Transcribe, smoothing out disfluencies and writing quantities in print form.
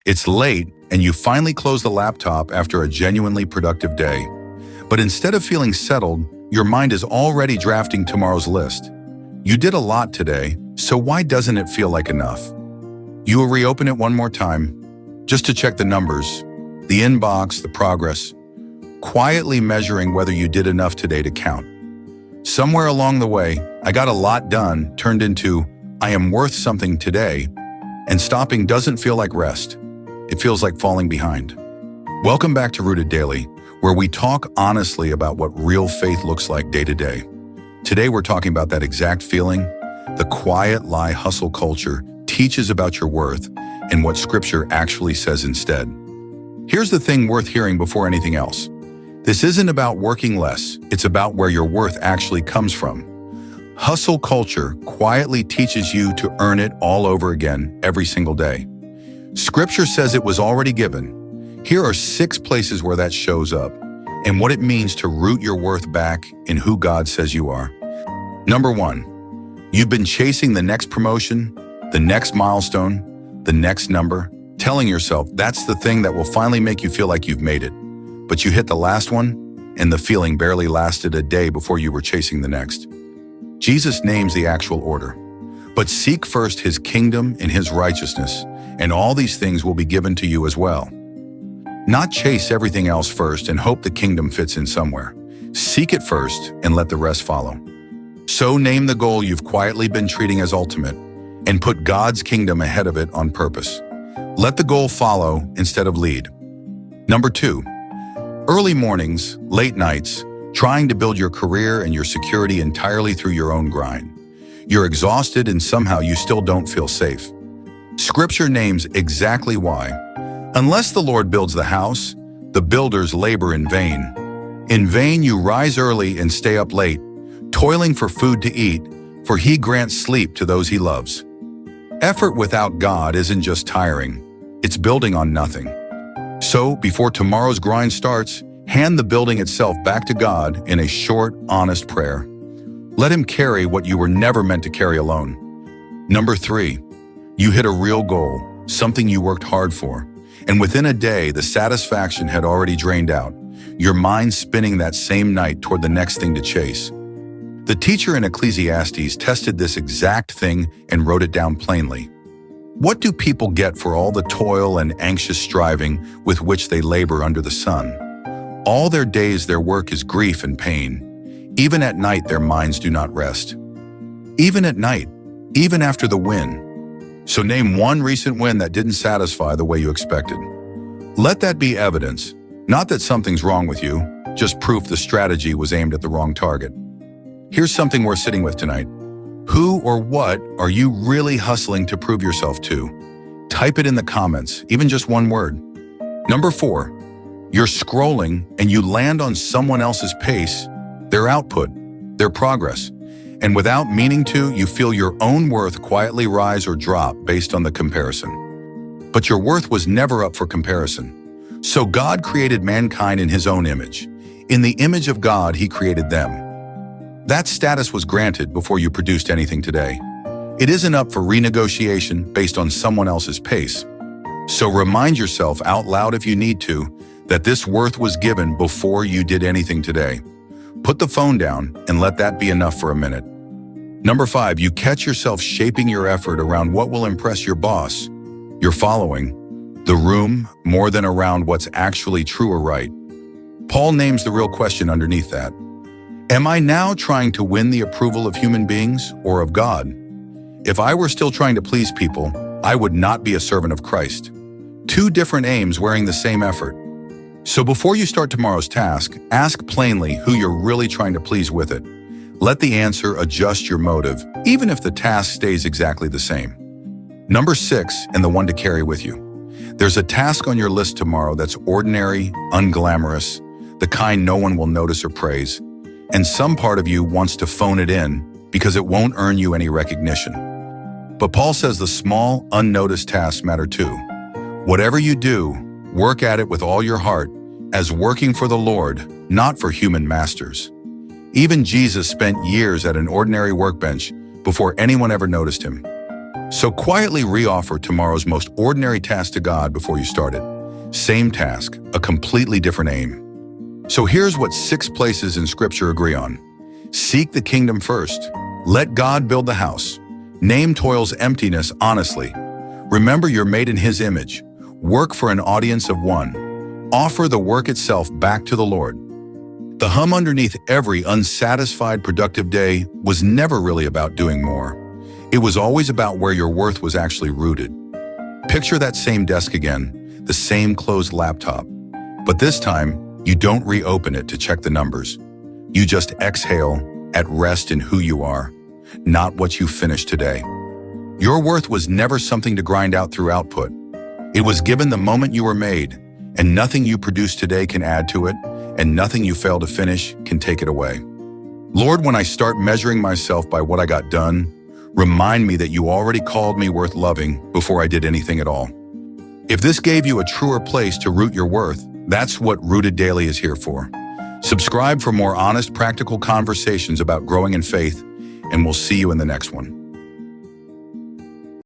It's late, and you finally close the laptop after a genuinely productive day. But instead of feeling settled, your mind is already drafting tomorrow's list. You did a lot today, so why doesn't it feel like enough? You will reopen it one more time, just to check the numbers, the inbox, the progress, quietly measuring whether you did enough today to count. Somewhere along the way, I got a lot done turned into, I am worth something today, and stopping doesn't feel like rest. It feels like falling behind. Welcome back to Rooted Daily, where we talk honestly about what real faith looks like day to day. Today we're talking about that exact feeling, the quiet lie hustle culture teaches about your worth and what Scripture actually says instead. Here's the thing worth hearing before anything else. This isn't about working less, it's about where your worth actually comes from. Hustle culture quietly teaches you to earn it all over again every single day. Scripture says it was already given. Here are 6 places where that shows up and what it means to root your worth back in who God says you are. Number 1, you've been chasing the next promotion, the next milestone, the next number, telling yourself that's the thing that will finally make you feel like you've made it. But you hit the last one, and the feeling barely lasted a day before you were chasing the next. Jesus names the actual order. But seek first his kingdom and his righteousness, and all these things will be given to you as well. Not chase everything else first and hope the kingdom fits in somewhere. Seek it first and let the rest follow. So name the goal you've quietly been treating as ultimate, and put God's kingdom ahead of it on purpose. Let the goal follow instead of lead. Number 2, early mornings, late nights, trying to build your career and your security entirely through your own grind. You're exhausted and somehow you still don't feel safe. Scripture names exactly why. Unless the Lord builds the house, the builders labor in vain. In vain you rise early and stay up late, toiling for food to eat, for he grants sleep to those he loves. Effort without God isn't just tiring, it's building on nothing. So, before tomorrow's grind starts, hand the building itself back to God in a short, honest prayer. Let him carry what you were never meant to carry alone. Number 3, you hit a real goal, something you worked hard for, and within a day, the satisfaction had already drained out, your mind spinning that same night toward the next thing to chase. The teacher in Ecclesiastes tested this exact thing and wrote it down plainly. What do people get for all the toil and anxious striving with which they labor under the sun? All their days their work is grief and pain. Even at night their minds do not rest. Even at night, even after the win. So name one recent win that didn't satisfy the way you expected. Let that be evidence, not that something's wrong with you, just proof the strategy was aimed at the wrong target. Here's something worth sitting with tonight. Who or what are you really hustling to prove yourself to? Type it in the comments, even just one word. Number 4, you're scrolling and you land on someone else's pace, their output, their progress. And without meaning to, you feel your own worth quietly rise or drop based on the comparison. But your worth was never up for comparison. So God created mankind in his own image. In the image of God, he created them. That status was granted before you produced anything today. It isn't up for renegotiation based on someone else's pace. So remind yourself out loud if you need to, that this worth was given before you did anything today. Put the phone down and let that be enough for a minute. Number 5, you catch yourself shaping your effort around what will impress your boss, your following, the room, more than around what's actually true or right. Paul names the real question underneath that. Am I now trying to win the approval of human beings or of God? If I were still trying to please people, I would not be a servant of Christ. 2 different aims wearing the same effort. So before you start tomorrow's task, ask plainly who you're really trying to please with it. Let the answer adjust your motive, even if the task stays exactly the same. Number 6, and the one to carry with you. There's a task on your list tomorrow that's ordinary, unglamorous, the kind no one will notice or praise. And some part of you wants to phone it in because it won't earn you any recognition. But Paul says the small, unnoticed tasks matter too. Whatever you do, work at it with all your heart, as working for the Lord, not for human masters. Even Jesus spent years at an ordinary workbench before anyone ever noticed him. So quietly re-offer tomorrow's most ordinary task to God before you start it. Same task, a completely different aim. So here's what 6 places in Scripture agree on. Seek the kingdom first. Let God build the house. Name toil's emptiness honestly. Remember you're made in His image. Work for an audience of one. Offer the work itself back to the Lord. The hum underneath every unsatisfied productive day was never really about doing more. It was always about where your worth was actually rooted. Picture that same desk again, the same closed laptop. But this time, you don't reopen it to check the numbers. You just exhale, at rest in who you are, not what you finished today. Your worth was never something to grind out through output. It was given the moment you were made, and nothing you produce today can add to it, and nothing you fail to finish can take it away. Lord, when I start measuring myself by what I got done, remind me that you already called me worth loving before I did anything at all. If this gave you a truer place to root your worth, that's what Rooted Daily is here for. Subscribe for more honest, practical conversations about growing in faith, and we'll see you in the next one.